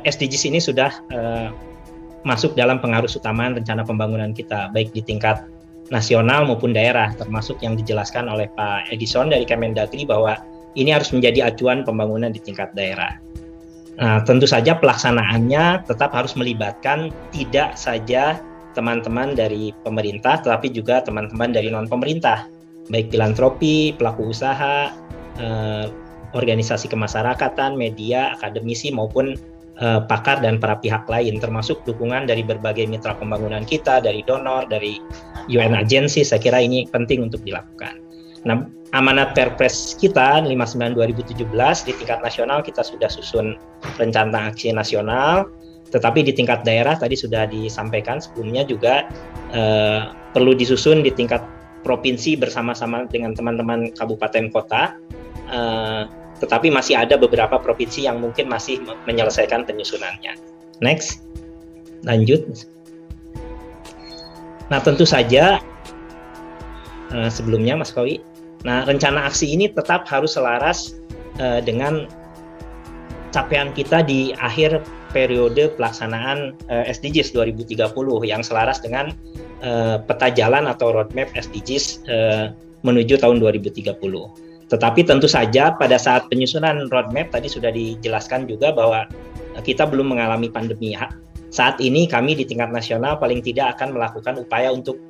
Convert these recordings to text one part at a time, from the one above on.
SDGs ini sudah masuk dalam pengaruh utama rencana pembangunan kita, baik di tingkat nasional maupun daerah, termasuk yang dijelaskan oleh Pak Edison dari Kemendagri bahwa ini harus menjadi acuan pembangunan di tingkat daerah. Nah, tentu saja pelaksanaannya tetap harus melibatkan tidak saja teman-teman dari pemerintah, tetapi juga teman-teman dari non-pemerintah, baik filantropi, pelaku usaha, organisasi kemasyarakatan, media, akademisi, maupun pakar dan para pihak lain, termasuk dukungan dari berbagai mitra pembangunan kita, dari donor, dari UN agency. Saya kira ini penting untuk dilakukan. Nah, amanat Perpres kita 59/2017 di tingkat nasional kita sudah susun rencana aksi nasional, tetapi di tingkat daerah tadi sudah disampaikan sebelumnya juga perlu disusun di tingkat provinsi bersama-sama dengan teman-teman kabupaten kota. Tetapi masih ada beberapa provinsi yang mungkin masih menyelesaikan penyusunannya. Next, lanjut. Nah, tentu saja sebelumnya Mas Kowi, nah rencana aksi ini tetap harus selaras dengan capaian kita di akhir periode pelaksanaan SDGs 2030 yang selaras dengan peta jalan atau roadmap SDGs menuju tahun 2030. Tetapi tentu saja pada saat penyusunan roadmap tadi sudah dijelaskan juga bahwa kita belum mengalami pandemi. Saat ini kami di tingkat nasional paling tidak akan melakukan upaya untuk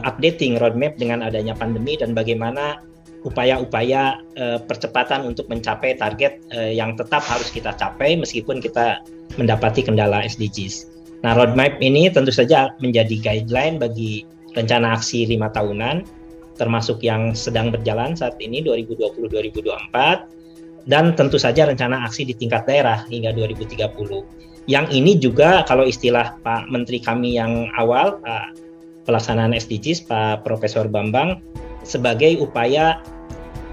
updating roadmap dengan adanya pandemi dan bagaimana upaya-upaya percepatan untuk mencapai target yang tetap harus kita capai meskipun kita mendapati kendala SDGs. Nah, roadmap ini tentu saja menjadi guideline bagi rencana aksi 5 tahunan, termasuk yang sedang berjalan saat ini 2020-2024, dan tentu saja rencana aksi di tingkat daerah hingga 2030. Yang ini juga kalau istilah Pak Menteri kami yang awal, Pak Pelaksanaan SDGs, Pak Profesor Bambang, sebagai upaya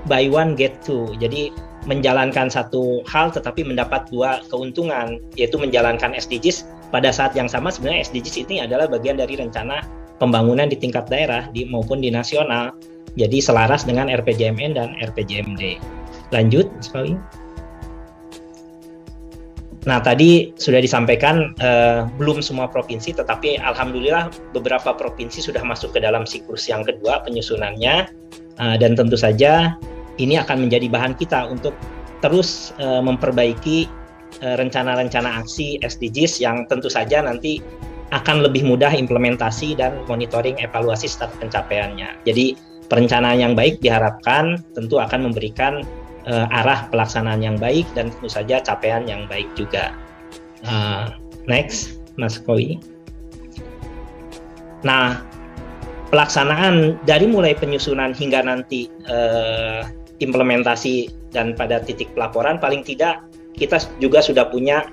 buy one get two. Jadi menjalankan satu hal tetapi mendapat dua keuntungan, yaitu menjalankan SDGs pada saat yang sama. Sebenarnya SDGs ini adalah bagian dari rencana pembangunan di tingkat daerah maupun di nasional, jadi selaras dengan RPJMN dan RPJMD. Lanjut, sekali. Nah, tadi sudah disampaikan belum semua provinsi, tetapi alhamdulillah beberapa provinsi sudah masuk ke dalam siklus yang kedua penyusunannya, dan tentu saja ini akan menjadi bahan kita untuk terus memperbaiki rencana-rencana aksi SDGs yang tentu saja nanti akan lebih mudah implementasi dan monitoring evaluasi start pencapaiannya. Jadi perencanaan yang baik diharapkan tentu akan memberikan arah pelaksanaan yang baik dan tentu saja capaian yang baik juga. Next, Mas Kowi. Nah, pelaksanaan dari mulai penyusunan hingga nanti implementasi dan pada titik pelaporan, paling tidak kita juga sudah punya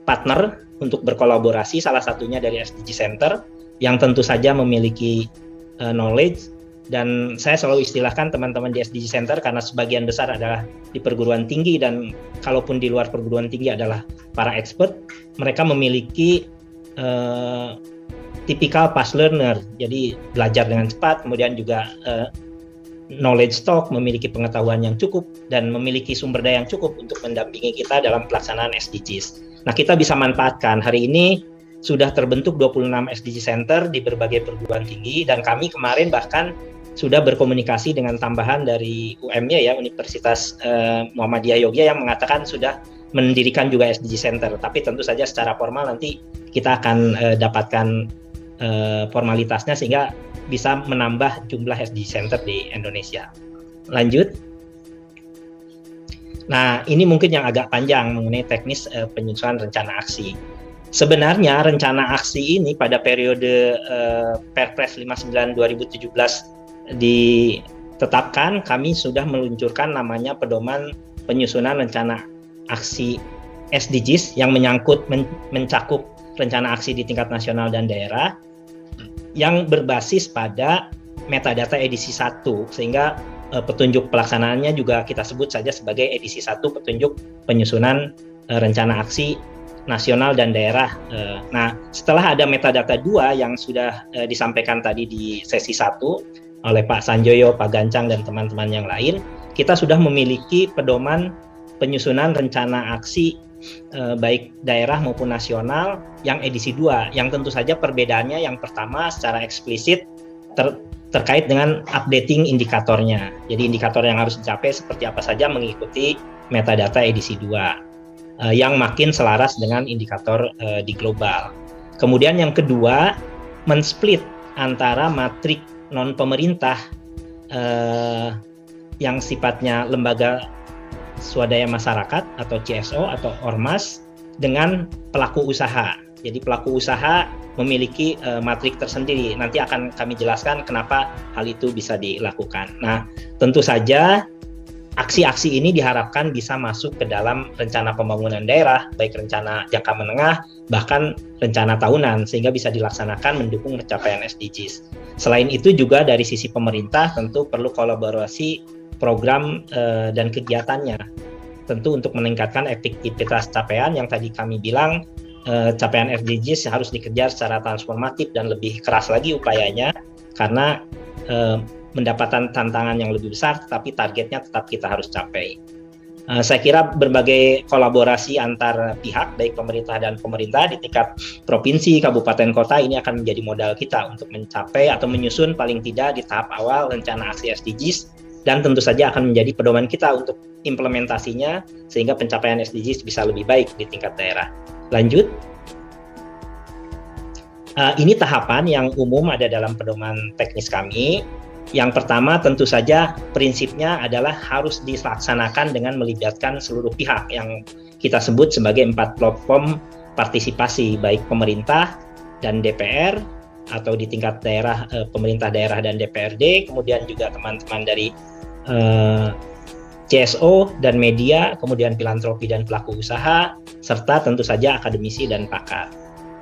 partner untuk berkolaborasi, salah satunya dari SDG Center yang tentu saja memiliki knowledge, dan saya selalu istilahkan teman-teman di SDG Center karena sebagian besar adalah di perguruan tinggi dan kalaupun di luar perguruan tinggi adalah para expert, mereka memiliki tipikal fast learner, jadi belajar dengan cepat, kemudian juga knowledge stock, memiliki pengetahuan yang cukup dan memiliki sumber daya yang cukup untuk mendampingi kita dalam pelaksanaan SDGs. Nah, kita bisa manfaatkan. Hari ini sudah terbentuk 26 SDG Center di berbagai perguruan tinggi, dan kami kemarin bahkan sudah berkomunikasi dengan tambahan dari UM-nya ya, Universitas Muhammadiyah Yogyakarta, yang mengatakan sudah mendirikan juga SDG Center. Tapi tentu saja secara formal nanti kita akan dapatkan formalitasnya sehingga bisa menambah jumlah SDG Center di Indonesia. Lanjut. Nah, ini mungkin yang agak panjang mengenai teknis penyusunan rencana aksi. Sebenarnya rencana aksi ini pada periode Perpres 59/2017 ditetapkan, kami sudah meluncurkan namanya pedoman penyusunan rencana aksi SDGs yang mencakup rencana aksi di tingkat nasional dan daerah yang berbasis pada metadata edisi 1, sehingga petunjuk pelaksanaannya juga kita sebut saja sebagai edisi 1 petunjuk penyusunan rencana aksi nasional dan daerah. Nah, setelah ada metadata 2 yang sudah disampaikan tadi di sesi 1 oleh Pak Sanjoyo, Pak Gancang, dan teman-teman yang lain, kita sudah memiliki pedoman penyusunan rencana aksi baik daerah maupun nasional yang edisi 2, yang tentu saja perbedaannya yang pertama secara eksplisit terkait dengan updating indikatornya. Jadi indikator yang harus dicapai seperti apa saja mengikuti metadata edisi 2 yang makin selaras dengan indikator di global. Kemudian yang kedua, men-split antara matrik non-pemerintah yang sifatnya lembaga swadaya masyarakat atau CSO atau ormas dengan pelaku usaha. Jadi pelaku usaha memiliki matrik tersendiri. Nanti akan kami jelaskan kenapa hal itu bisa dilakukan. Nah, tentu saja aksi-aksi ini diharapkan bisa masuk ke dalam rencana pembangunan daerah, baik rencana jangka menengah, bahkan rencana tahunan, sehingga bisa dilaksanakan mendukung pencapaian SDGs. Selain itu juga dari sisi pemerintah tentu perlu kolaborasi program dan kegiatannya, tentu untuk meningkatkan efektivitas capaian yang tadi kami bilang capaian SDGs harus dikejar secara transformatif dan lebih keras lagi upayanya karena mendapatkan tantangan yang lebih besar, tetapi targetnya tetap kita harus capai. Saya kira berbagai kolaborasi antar pihak, baik pemerintah dan pemerintah di tingkat provinsi, kabupaten, kota, ini akan menjadi modal kita untuk mencapai atau menyusun paling tidak di tahap awal rencana aksi SDGs, dan tentu saja akan menjadi pedoman kita untuk implementasinya sehingga pencapaian SDGs bisa lebih baik di tingkat daerah. Lanjut. Ini tahapan yang umum ada dalam pedoman teknis kami. Yang pertama tentu saja prinsipnya adalah harus dilaksanakan dengan melibatkan seluruh pihak yang kita sebut sebagai 4 platform partisipasi, baik pemerintah dan DPR atau di tingkat daerah, pemerintah daerah dan DPRD, kemudian juga teman-teman dari CSO dan media, kemudian filantropi dan pelaku usaha, serta tentu saja akademisi dan pakar.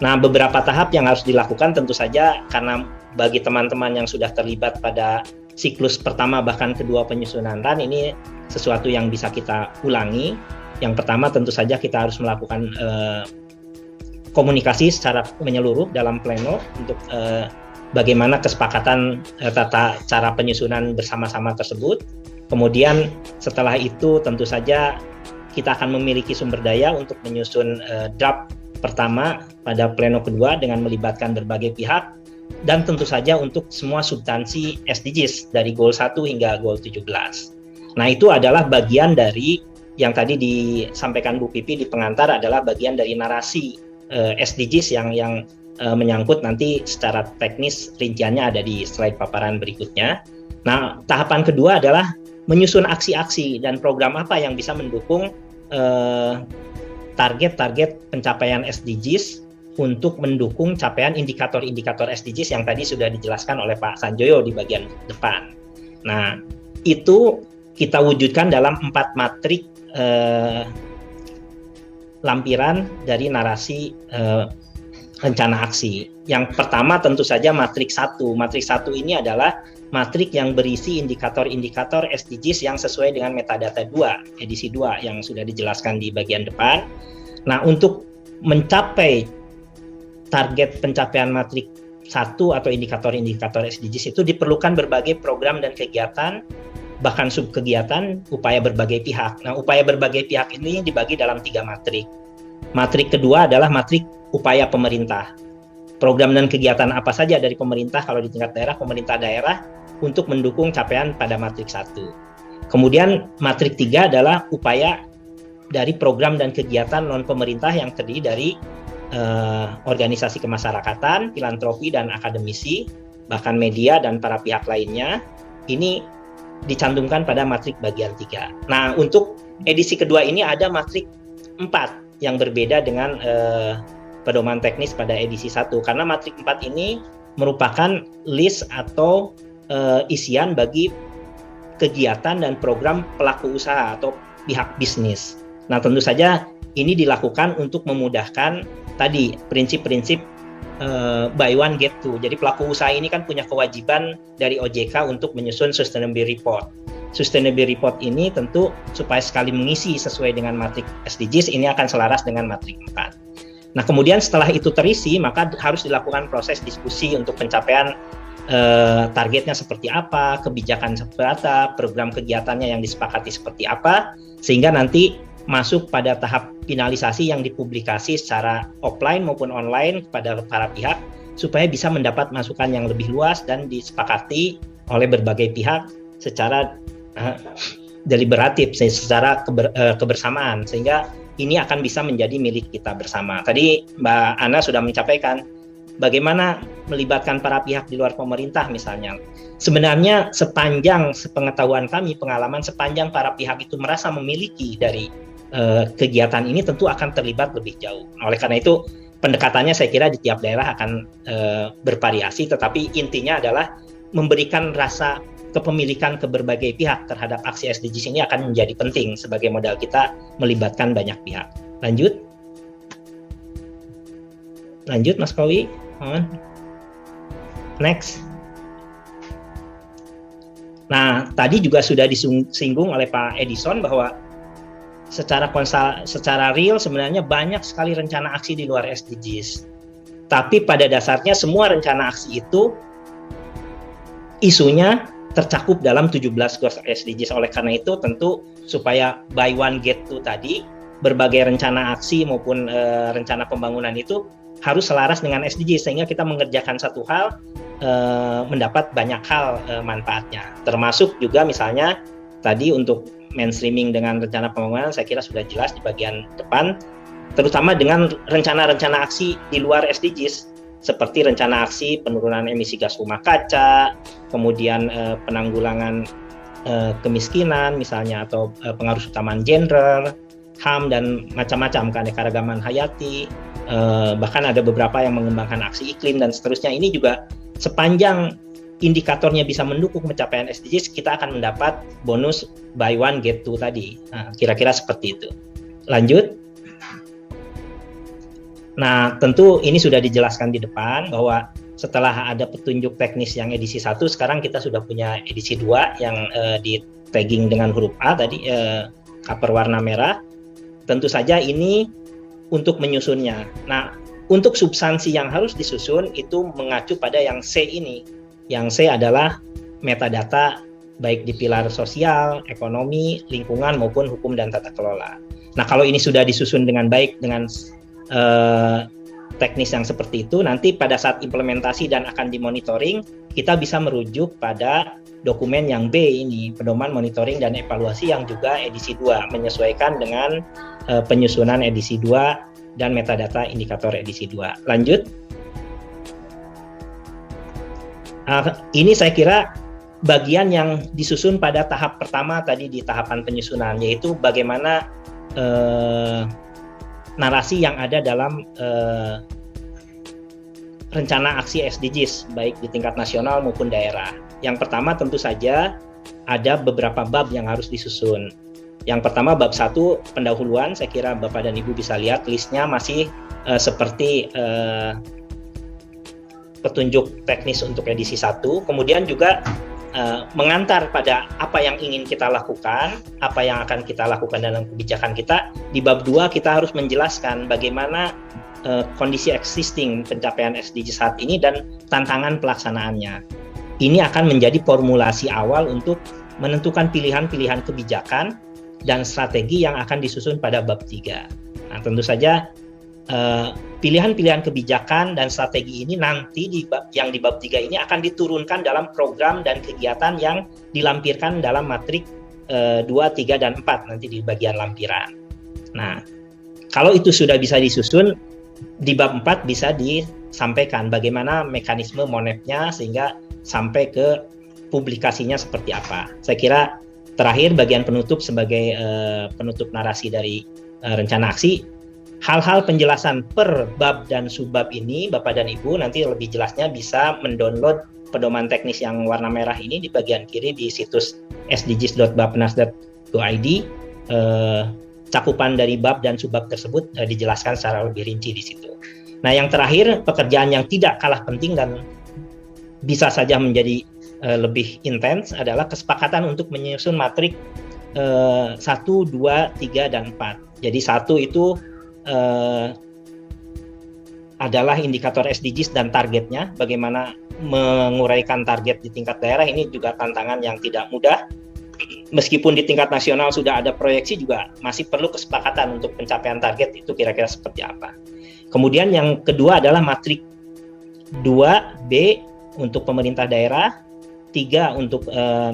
Nah, beberapa tahap yang harus dilakukan tentu saja karena bagi teman-teman yang sudah terlibat pada siklus pertama bahkan kedua penyusunan RAN, ini sesuatu yang bisa kita ulangi. Yang pertama tentu saja kita harus melakukan komunikasi secara menyeluruh dalam pleno untuk bagaimana kesepakatan tata cara penyusunan bersama-sama tersebut. Kemudian setelah itu tentu saja kita akan memiliki sumber daya untuk menyusun draft pertama pada pleno kedua dengan melibatkan berbagai pihak, dan tentu saja untuk semua substansi SDGs dari goal 1 hingga goal 17. Nah, itu adalah bagian dari yang tadi disampaikan Bu Pipi di pengantar, adalah bagian dari narasi SDGs yang menyangkut nanti secara teknis rinciannya ada di slide paparan berikutnya. Nah, tahapan kedua adalah menyusun aksi-aksi dan program apa yang bisa mendukung target-target pencapaian SDGs untuk mendukung capaian indikator-indikator SDGs yang tadi sudah dijelaskan oleh Pak Sanjoyo di bagian depan. Nah, itu kita wujudkan dalam 4 matrik lampiran dari narasi rencana aksi. Yang pertama tentu saja matrik 1. Matrik 1 ini adalah matrik yang berisi indikator-indikator SDGs yang sesuai dengan metadata 2, edisi 2 yang sudah dijelaskan di bagian depan. Nah, untuk mencapai target pencapaian matrik 1 atau indikator-indikator SDGs itu diperlukan berbagai program dan kegiatan, bahkan subkegiatan, upaya berbagai pihak. Nah, upaya berbagai pihak ini dibagi dalam 3 matrik. Matrik kedua adalah matrik upaya pemerintah. Program dan kegiatan apa saja dari pemerintah kalau di tingkat daerah, pemerintah daerah untuk mendukung capaian pada matrik 1. Kemudian matrik 3 adalah upaya dari program dan kegiatan non-pemerintah yang terdiri dari organisasi kemasyarakatan, filantropi dan akademisi, bahkan media dan para pihak lainnya. Ini dicantumkan pada matrik bagian 3. Nah, untuk edisi kedua ini ada matrik 4 yang berbeda dengan pedoman teknis pada edisi 1, karena matrik 4 ini merupakan list atau isian bagi kegiatan dan program pelaku usaha atau pihak bisnis. Nah, tentu saja ini dilakukan untuk memudahkan tadi prinsip-prinsip buy one get two. Jadi pelaku usaha ini kan punya kewajiban dari OJK untuk menyusun sustainability report. Sustainability report ini tentu supaya sekali mengisi sesuai dengan matrik SDGs, ini akan selaras dengan matrik 4. Nah, kemudian setelah itu terisi, maka harus dilakukan proses diskusi untuk pencapaian targetnya seperti apa, kebijakan seperti apa, program kegiatannya yang disepakati seperti apa, sehingga nanti masuk pada tahap finalisasi yang dipublikasi secara offline maupun online kepada para pihak, supaya bisa mendapat masukan yang lebih luas dan disepakati oleh berbagai pihak secara deliberatif, secara kebersamaan, sehingga ini akan bisa menjadi milik kita bersama. Tadi Mbak Ana sudah menyampaikan bagaimana melibatkan para pihak di luar pemerintah misalnya. Sebenarnya sepanjang sepengetahuan kami, pengalaman sepanjang para pihak itu merasa memiliki dari kegiatan ini, tentu akan terlibat lebih jauh. Oleh karena itu pendekatannya saya kira di tiap daerah akan bervariasi, tetapi intinya adalah memberikan rasa kepemilikan ke berbagai pihak terhadap aksi SDGs ini akan menjadi penting sebagai modal kita melibatkan banyak pihak. Lanjut Mas Kowi. Next. Nah, tadi juga sudah disinggung oleh Pak Edison bahwa secara real sebenarnya banyak sekali rencana aksi di luar SDGs. Tapi pada dasarnya semua rencana aksi itu isunya tercakup dalam 17 goals SDGs. Oleh karena itu tentu supaya buy one get two tadi, berbagai rencana aksi maupun rencana pembangunan itu harus selaras dengan SDGs, sehingga kita mengerjakan satu hal mendapat banyak hal manfaatnya. Termasuk juga misalnya tadi untuk mainstreaming dengan rencana pembangunan saya kira sudah jelas di bagian depan, terutama dengan rencana-rencana aksi di luar SDGs seperti rencana aksi penurunan emisi gas rumah kaca, kemudian penanggulangan kemiskinan misalnya, atau pengaruh utamaan gender, HAM, dan macam-macam, keanekaragaman hayati, bahkan ada beberapa yang mengembangkan aksi iklim dan seterusnya. Ini juga sepanjang indikatornya bisa mendukung pencapaian SDGs, kita akan mendapat bonus buy one get two tadi. Nah, kira-kira seperti itu. Lanjut. Nah, tentu ini sudah dijelaskan di depan bahwa setelah ada petunjuk teknis yang edisi 1, sekarang kita sudah punya edisi 2 yang di tagging dengan huruf A tadi, cover warna merah. Tentu saja ini untuk menyusunnya. Nah, untuk substansi yang harus disusun itu mengacu pada yang C ini. Yang C adalah metadata baik di pilar sosial, ekonomi, lingkungan maupun hukum dan tata kelola. Nah, kalau ini sudah disusun dengan baik dengan teknis yang seperti itu, nanti pada saat implementasi dan akan dimonitoring, kita bisa merujuk pada dokumen yang B ini, pedoman monitoring dan evaluasi yang juga edisi 2, menyesuaikan dengan penyusunan edisi 2 dan metadata indikator edisi 2. Lanjut. Ini saya kira bagian yang disusun pada tahap pertama tadi di tahapan penyusunan, yaitu bagaimana narasi yang ada dalam rencana aksi SDGs baik di tingkat nasional maupun daerah. Yang pertama tentu saja ada beberapa bab yang harus disusun. Yang pertama bab 1 pendahuluan, saya kira Bapak dan Ibu bisa lihat listnya masih seperti petunjuk teknis untuk edisi 1. Kemudian juga mengantar pada apa yang ingin kita lakukan, apa yang akan kita lakukan dalam kebijakan kita. Di bab 2 kita harus menjelaskan bagaimana kondisi existing pencapaian SDG saat ini dan tantangan pelaksanaannya. Ini akan menjadi formulasi awal untuk menentukan pilihan-pilihan kebijakan dan strategi yang akan disusun pada bab 3. Nah, tentu saja pilihan-pilihan kebijakan dan strategi ini nanti di bab 3 ini akan diturunkan dalam program dan kegiatan yang dilampirkan dalam matrik 2, 3, dan 4 nanti di bagian lampiran. Nah, kalau itu sudah bisa disusun, di bab 4 bisa disampaikan bagaimana mekanisme monepnya sehingga sampai ke publikasinya seperti apa. Saya kira terakhir bagian penutup sebagai penutup narasi dari rencana aksi, hal-hal penjelasan per bab dan subbab ini Bapak dan Ibu nanti lebih jelasnya bisa mendownload pedoman teknis yang warna merah ini di bagian kiri di situs sdgs.bappenas.go.id. Cakupan dari bab dan subbab tersebut dijelaskan secara lebih rinci di situ. Nah, yang terakhir pekerjaan yang tidak kalah penting dan bisa saja menjadi lebih intens adalah kesepakatan untuk menyusun matrik 1, 2, 3, dan 4. Jadi 1 itu adalah indikator SDGs dan targetnya, bagaimana menguraikan target di tingkat daerah ini juga tantangan yang tidak mudah. Meskipun di tingkat nasional sudah ada proyeksi, juga masih perlu kesepakatan untuk pencapaian target itu kira-kira seperti apa. Kemudian yang kedua adalah matrik 2B untuk pemerintah daerah, 3 untuk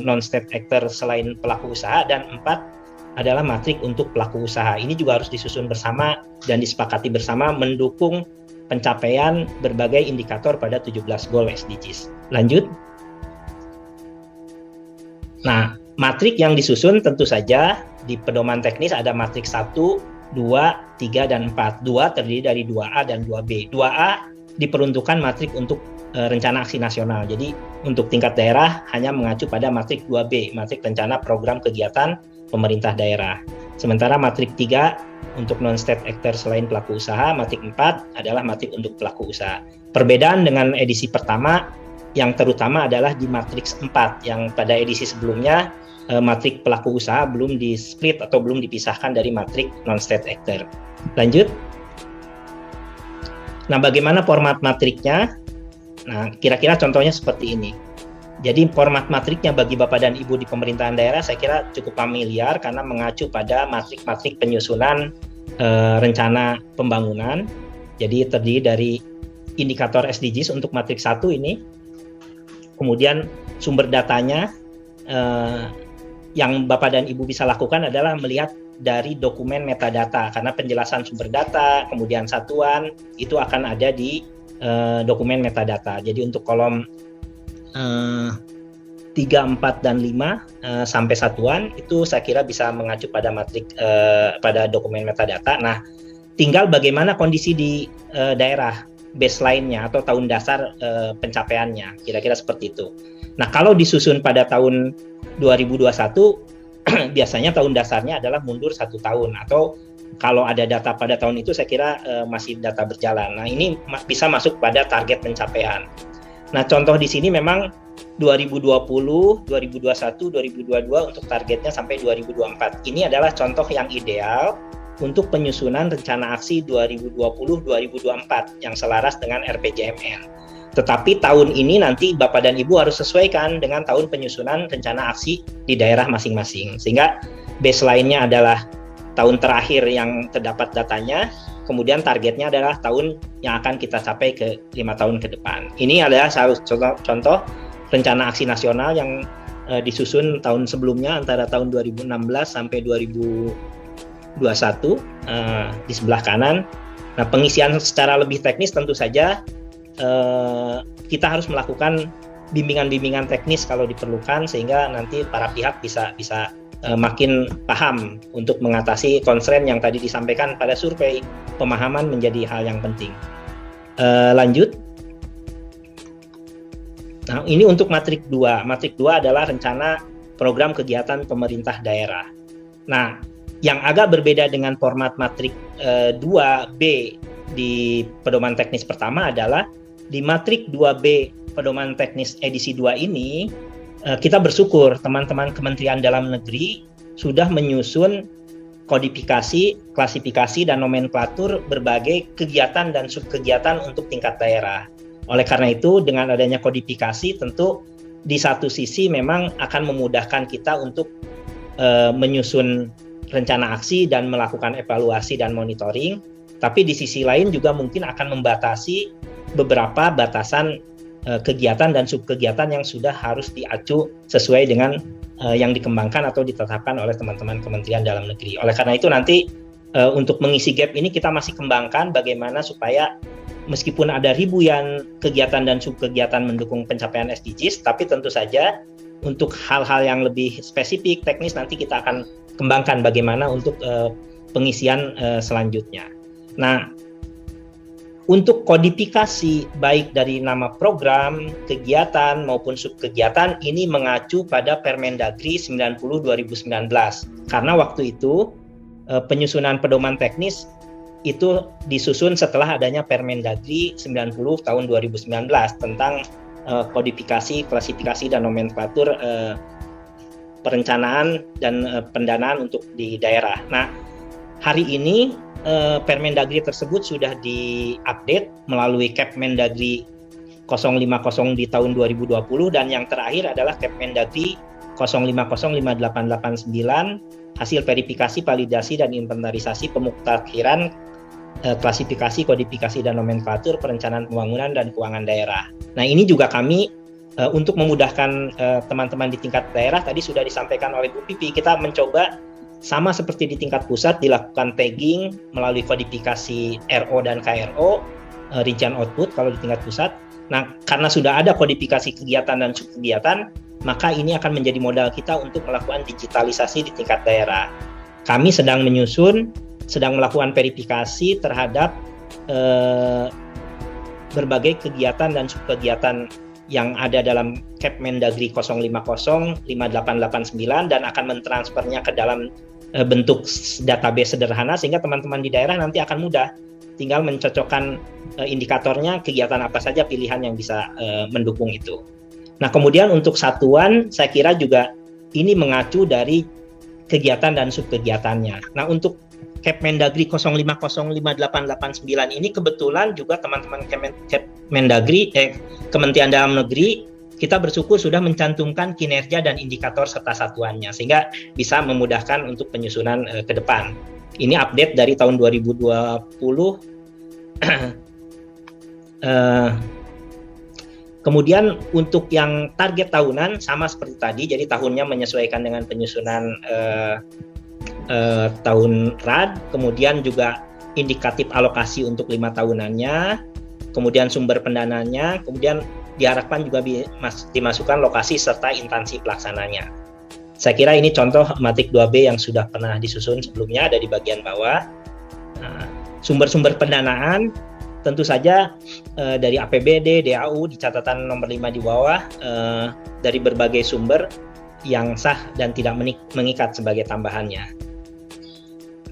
non-state actor selain pelaku usaha, dan 4 adalah matrik untuk pelaku usaha. Ini juga harus disusun bersama dan disepakati bersama mendukung pencapaian berbagai indikator pada 17 goal SDGs. Lanjut. Nah, matrik yang disusun tentu saja di pedoman teknis ada matrik 1, 2, 3, dan 4. 2 terdiri dari 2A dan 2B. 2A diperuntukkan matrik untuk rencana aksi nasional. Jadi untuk tingkat daerah hanya mengacu pada matrik 2B, matrik rencana program kegiatan pemerintah daerah. Sementara matrik 3 untuk non-state actor selain pelaku usaha, matrik 4 adalah matrik untuk pelaku usaha. Perbedaan dengan edisi pertama yang terutama adalah di matriks 4, yang pada edisi sebelumnya matrik pelaku usaha belum di-split atau belum dipisahkan dari matrik non-state actor. Lanjut. Nah, bagaimana format matriknya? Nah, kira-kira contohnya seperti ini. Jadi format matriknya bagi Bapak dan Ibu di pemerintahan daerah saya kira cukup familiar karena mengacu pada matrik-matrik penyusunan rencana pembangunan. Jadi terdiri dari indikator SDGs untuk matrik 1 ini. Kemudian sumber datanya yang Bapak dan Ibu bisa lakukan adalah melihat dari dokumen metadata, karena penjelasan sumber data, kemudian satuan, itu akan ada di dokumen metadata. Jadi untuk kolom 3, 4, dan 5 sampai satuan, itu saya kira bisa mengacu pada matrik pada dokumen metadata. Nah, tinggal bagaimana kondisi di daerah, baseline-nya atau tahun dasar pencapaiannya, kira-kira seperti itu. Nah, kalau disusun pada tahun 2021, biasanya tahun dasarnya adalah mundur 1 tahun, atau kalau ada data pada tahun itu saya kira masih data berjalan. Nah, ini bisa masuk pada target pencapaian. Nah, contoh di sini memang 2020, 2021, 2022 untuk targetnya sampai 2024. Ini adalah contoh yang ideal untuk penyusunan rencana aksi 2020-2024 yang selaras dengan RPJMN. Tetapi tahun ini nanti Bapak dan Ibu harus sesuaikan dengan tahun penyusunan rencana aksi di daerah masing-masing. Sehingga baseline-nya adalah tahun terakhir yang terdapat datanya, kemudian targetnya adalah tahun yang akan kita capai ke 5 tahun ke depan. Ini adalah contoh rencana aksi nasional yang disusun tahun sebelumnya antara tahun 2016 sampai 2021 di sebelah kanan. Nah, pengisian secara lebih teknis tentu saja kita harus melakukan bimbingan-bimbingan teknis kalau diperlukan, sehingga nanti para pihak bisa makin paham untuk mengatasi constraint yang tadi disampaikan pada survei. Pemahaman menjadi hal yang penting. Lanjut. Nah, ini untuk matrik 2. Matrik 2 adalah rencana program kegiatan pemerintah daerah. Nah, yang agak berbeda dengan format matrik 2B di pedoman teknis pertama adalah di matrik 2B pedoman teknis edisi 2 ini, kita bersyukur teman-teman Kementerian Dalam Negeri sudah menyusun kodifikasi, klasifikasi, dan nomenklatur berbagai kegiatan dan subkegiatan untuk tingkat daerah. Oleh karena itu, dengan adanya kodifikasi, tentu di satu sisi memang akan memudahkan kita untuk menyusun rencana aksi dan melakukan evaluasi dan monitoring, tapi di sisi lain juga mungkin akan membatasi beberapa batasan kegiatan dan subkegiatan yang sudah harus diacu sesuai dengan yang dikembangkan atau ditetapkan oleh teman-teman Kementerian Dalam Negeri. Oleh karena itu nanti untuk mengisi gap ini kita masih kembangkan bagaimana supaya meskipun ada ribuan kegiatan dan subkegiatan mendukung pencapaian SDGs, tapi tentu saja untuk hal-hal yang lebih spesifik teknis nanti kita akan kembangkan bagaimana untuk pengisian selanjutnya. Nah, untuk kodifikasi baik dari nama program, kegiatan maupun subkegiatan ini mengacu pada Permendagri 90 2019. Karena waktu itu penyusunan pedoman teknis itu disusun setelah adanya Permendagri 90 tahun 2019 tentang kodifikasi, klasifikasi, dan nomenklatur perencanaan dan pendanaan untuk di daerah. Nah, hari ini Permendagri tersebut sudah diupdate melalui Kepmendagri 050 di tahun 2020, dan yang terakhir adalah Kepmendagri 0505889 hasil verifikasi, validasi, dan inventarisasi pemuktakiran klasifikasi, kodifikasi, dan nomenklatur perencanaan pembangunan dan keuangan daerah. Nah, ini juga kami untuk memudahkan teman-teman di tingkat daerah, tadi sudah disampaikan oleh Bu Pipi, kita mencoba sama seperti di tingkat pusat dilakukan tagging melalui kodifikasi RO dan KRO, rincian output kalau di tingkat pusat. Nah, karena sudah ada kodifikasi kegiatan dan subkegiatan, maka ini akan menjadi modal kita untuk melakukan digitalisasi di tingkat daerah. Kami sedang melakukan verifikasi terhadap berbagai kegiatan dan subkegiatan yang ada dalam Kepmendagri 0505889 dan akan mentransfernya ke dalam bentuk database sederhana, sehingga teman-teman di daerah nanti akan mudah tinggal mencocokkan indikatornya, kegiatan apa saja pilihan yang bisa mendukung itu. Nah, kemudian untuk satuan, saya kira juga ini mengacu dari kegiatan dan subkegiatannya. Nah, untuk Kepmendagri 0505889 ini kebetulan juga teman-teman Kepmendagri, Kementerian Dalam Negeri, kita bersyukur sudah mencantumkan kinerja dan indikator serta satuannya, sehingga bisa memudahkan untuk penyusunan ke depan. Ini update dari tahun 2020. Kemudian untuk yang target tahunan sama seperti tadi, jadi tahunnya menyesuaikan dengan penyusunan tahun RAD, kemudian juga indikatif alokasi untuk 5 tahunannya, kemudian sumber pendananya, kemudian diharapkan juga dimasukkan lokasi serta instansi pelaksananya. Saya kira ini contoh matrik 2B yang sudah pernah disusun sebelumnya, ada di bagian bawah. Nah, sumber-sumber pendanaan tentu saja dari APBD, DAU di catatan nomor 5 di bawah, dari berbagai sumber yang sah dan tidak mengikat sebagai tambahannya.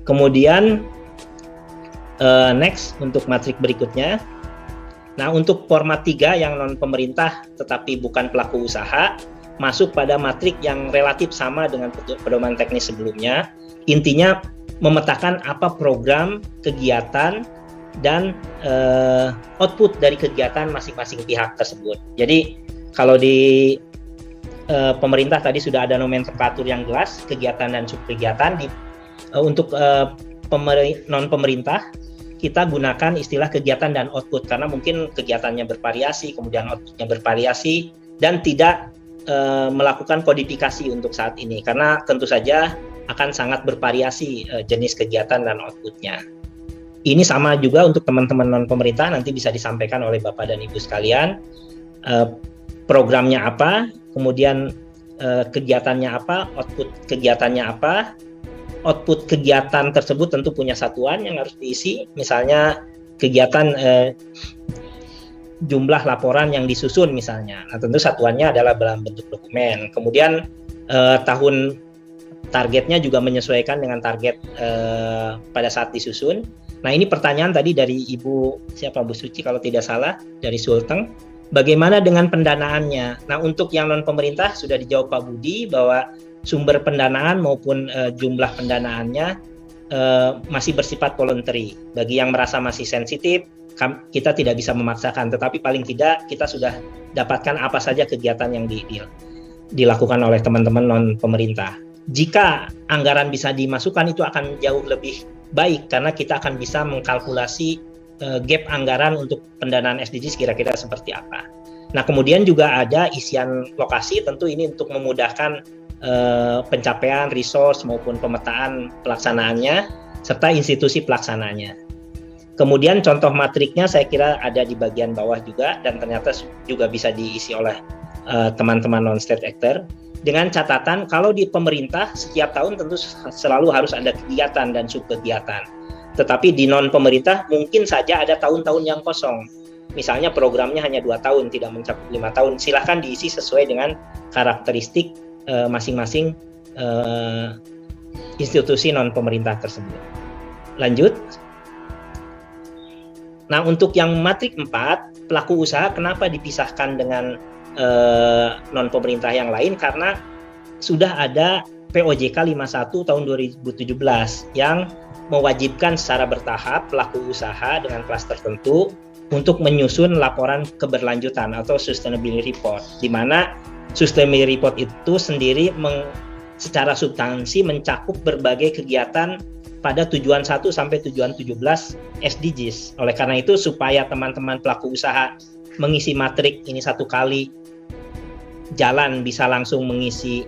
Kemudian next untuk matrik berikutnya. Nah, untuk format 3 yang non pemerintah tetapi bukan pelaku usaha, masuk pada matrik yang relatif sama dengan pedoman teknis sebelumnya. Intinya memetakan apa program, kegiatan, dan output dari kegiatan masing-masing pihak tersebut. Jadi kalau di pemerintah tadi sudah ada nomenklatur yang jelas, kegiatan dan subkegiatan. Untuk non pemerintah kita gunakan istilah kegiatan dan output karena mungkin kegiatannya bervariasi, kemudian outputnya bervariasi, dan tidak melakukan kodifikasi untuk saat ini karena tentu saja akan sangat bervariasi jenis kegiatan dan outputnya. Ini sama juga untuk teman-teman non pemerintah, nanti bisa disampaikan oleh Bapak dan Ibu sekalian, programnya apa, kemudian kegiatannya apa, output kegiatannya apa. Output kegiatan tersebut tentu punya satuan yang harus diisi, misalnya kegiatan jumlah laporan yang disusun misalnya. Nah, tentu satuannya adalah dalam bentuk dokumen. Kemudian tahun targetnya juga menyesuaikan dengan target pada saat disusun. Nah, ini pertanyaan tadi dari Ibu Bu Suci kalau tidak salah, dari Sulteng. Bagaimana dengan pendanaannya? Nah, untuk yang non pemerintah sudah dijawab Pak Budi bahwa sumber pendanaan maupun jumlah pendanaannya masih bersifat voluntary. Bagi yang merasa masih sensitif, kita tidak bisa memaksakan, tetapi paling tidak kita sudah dapatkan apa saja kegiatan yang dilakukan oleh teman-teman non pemerintah. Jika anggaran bisa dimasukkan, itu akan jauh lebih baik karena kita akan bisa mengkalkulasi gap anggaran untuk pendanaan SDGs kira-kira seperti apa. Nah, kemudian juga ada isian lokasi, tentu ini untuk memudahkan pencapaian resource maupun pemetaan pelaksanaannya serta institusi pelaksananya. Kemudian contoh matriknya saya kira ada di bagian bawah juga dan ternyata juga bisa diisi oleh teman-teman non-state actor dengan catatan kalau di pemerintah setiap tahun tentu selalu harus ada kegiatan dan subkegiatan. Tetapi di non pemerintah mungkin saja ada tahun-tahun yang kosong. Misalnya programnya hanya 2 tahun, tidak mencakup 5 tahun. Silahkan diisi sesuai dengan karakteristik masing-masing institusi non pemerintah tersebut. Lanjut. Nah, untuk yang matrik 4, pelaku usaha kenapa dipisahkan dengan non pemerintah yang lain? Karena sudah ada POJK 51 tahun 2017 yang mewajibkan secara bertahap pelaku usaha dengan kelas tertentu untuk menyusun laporan keberlanjutan atau sustainability report, di mana sustainability report itu sendiri secara substansi mencakup berbagai kegiatan pada tujuan 1 sampai tujuan 17 SDGs. Oleh karena itu, supaya teman-teman pelaku usaha mengisi matrik ini satu kali jalan bisa langsung mengisi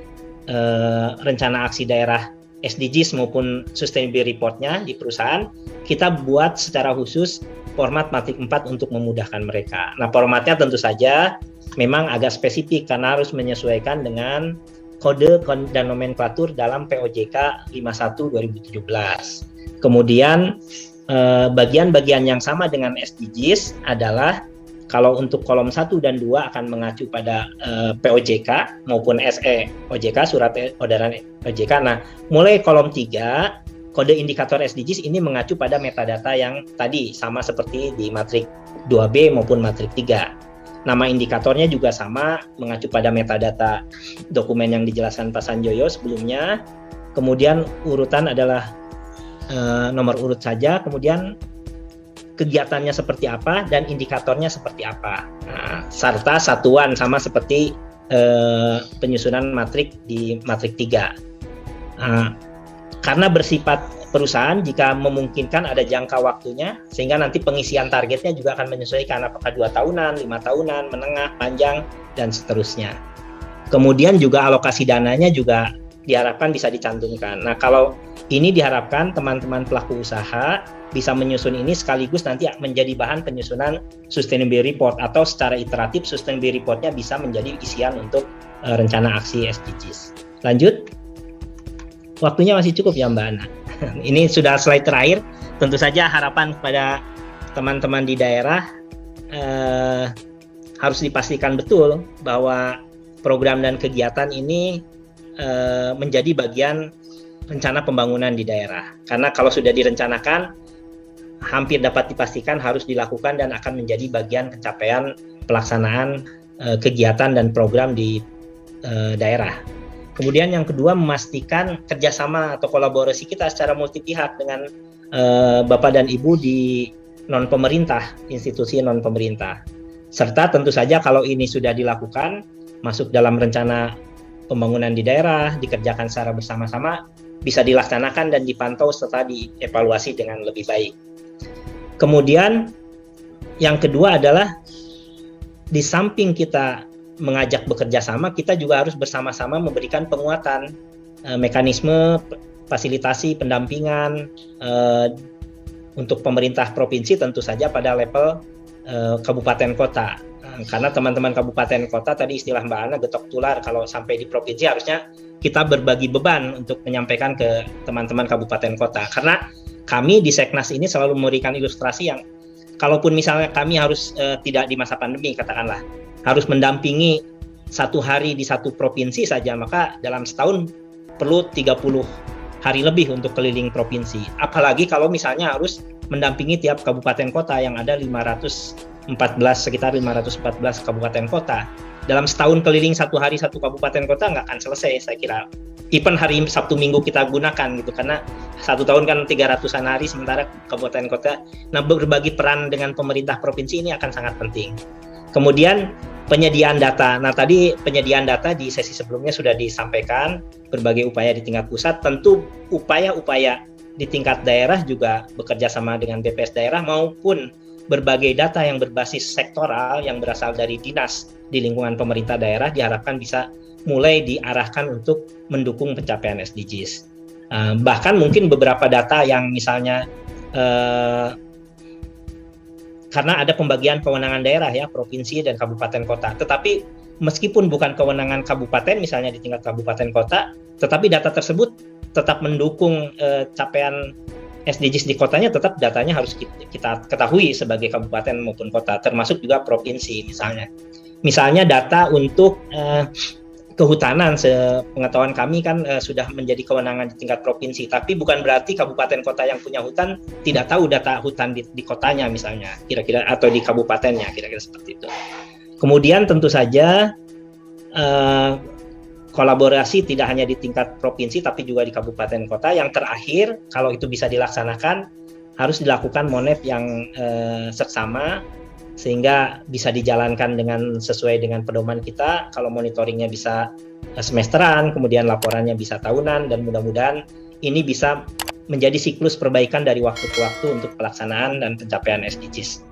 rencana aksi daerah SDGs maupun sustainability report-nya di perusahaan, kita buat secara khusus format matrik 4 untuk memudahkan mereka. Nah, formatnya tentu saja memang agak spesifik karena harus menyesuaikan dengan kode dan nomenklatur dalam POJK 51 2017. Kemudian bagian-bagian yang sama dengan SDGs adalah kalau untuk kolom 1 dan 2 akan mengacu pada POJK maupun SE OJK, surat edaran OJK. Nah, mulai kolom 3, kode indikator SDGs ini mengacu pada metadata yang tadi sama seperti di matrik 2B maupun matrik 3. Nama indikatornya juga sama, mengacu pada metadata dokumen yang dijelaskan Pak Sanjoyo sebelumnya. Kemudian urutan adalah nomor urut saja, kemudian kegiatannya seperti apa dan indikatornya seperti apa. Nah, serta satuan sama seperti penyusunan matrik di matrik 3. Karena bersifat perusahaan, jika memungkinkan ada jangka waktunya, sehingga nanti pengisian targetnya juga akan menyesuaikan apakah 2 tahunan, 5 tahunan, menengah, panjang, dan seterusnya. Kemudian juga alokasi dananya juga diharapkan bisa dicantumkan. Nah, kalau ini diharapkan teman-teman pelaku usaha bisa menyusun ini sekaligus nanti menjadi bahan penyusunan sustainability report, atau secara iteratif sustainability report-nya bisa menjadi isian untuk rencana aksi SDGs. Lanjut. Waktunya masih cukup ya Mbak Ana. Ini sudah slide terakhir. Tentu saja harapan kepada teman-teman di daerah harus dipastikan betul bahwa program dan kegiatan ini menjadi bagian rencana pembangunan di daerah. Karena kalau sudah direncanakan, hampir dapat dipastikan harus dilakukan dan akan menjadi bagian pencapaian pelaksanaan kegiatan dan program di daerah. Kemudian yang kedua, memastikan kerjasama atau kolaborasi kita secara multi pihak dengan Bapak dan Ibu di non-pemerintah, institusi non-pemerintah. Serta tentu saja kalau ini sudah dilakukan, masuk dalam rencana pembangunan di daerah, dikerjakan secara bersama-sama, bisa dilaksanakan dan dipantau serta dievaluasi dengan lebih baik. Kemudian yang kedua adalah di samping kita mengajak bekerja sama, kita juga harus bersama-sama memberikan penguatan mekanisme fasilitasi pendampingan untuk pemerintah provinsi, tentu saja pada level kabupaten kota. Karena teman-teman kabupaten kota, tadi istilah Mbak Ana getok tular, kalau sampai di provinsi harusnya kita berbagi beban untuk menyampaikan ke teman-teman kabupaten kota. Karena kami di Seknas ini selalu memberikan ilustrasi yang kalaupun misalnya kami harus tidak di masa pandemi katakanlah, harus mendampingi 1 hari di satu provinsi saja, maka dalam setahun perlu 30 hari lebih untuk keliling provinsi. Apalagi kalau misalnya harus mendampingi tiap kabupaten kota yang ada sekitar 514 kabupaten kota. Dalam setahun keliling 1 hari 1 kabupaten kota nggak akan selesai, saya kira. Even hari Sabtu Minggu kita gunakan gitu, karena 1 tahun kan 300-an hari, sementara kabupaten kota. Nah, berbagi peran dengan pemerintah provinsi ini akan sangat penting. Kemudian penyediaan data. Nah, tadi penyediaan data di sesi sebelumnya sudah disampaikan, berbagai upaya di tingkat pusat, tentu upaya-upaya di tingkat daerah juga bekerja sama dengan BPS daerah maupun berbagai data yang berbasis sektoral yang berasal dari dinas di lingkungan pemerintah daerah diharapkan bisa mulai diarahkan untuk mendukung pencapaian SDGs. Bahkan mungkin beberapa data yang misalnya karena ada pembagian kewenangan daerah ya, provinsi dan kabupaten kota. Tetapi meskipun bukan kewenangan kabupaten misalnya di tingkat kabupaten kota, tetapi data tersebut tetap mendukung capaian SDGs di kotanya, tetap datanya harus kita ketahui sebagai kabupaten maupun kota, termasuk juga provinsi misalnya. Misalnya data untuk kehutanan, sepengetahuan kami kan sudah menjadi kewenangan di tingkat provinsi, tapi bukan berarti kabupaten kota yang punya hutan tidak tahu data hutan di kotanya misalnya, kira-kira, atau di kabupatennya, kira-kira seperti itu. Kemudian tentu saja kolaborasi tidak hanya di tingkat provinsi tapi juga di kabupaten kota. Yang terakhir, kalau itu bisa dilaksanakan, harus dilakukan monep yang seksama sehingga bisa dijalankan sesuai dengan pedoman kita. Kalau monitoringnya bisa semesteran, kemudian laporannya bisa tahunan, dan mudah-mudahan ini bisa menjadi siklus perbaikan dari waktu ke waktu untuk pelaksanaan dan pencapaian SDGs.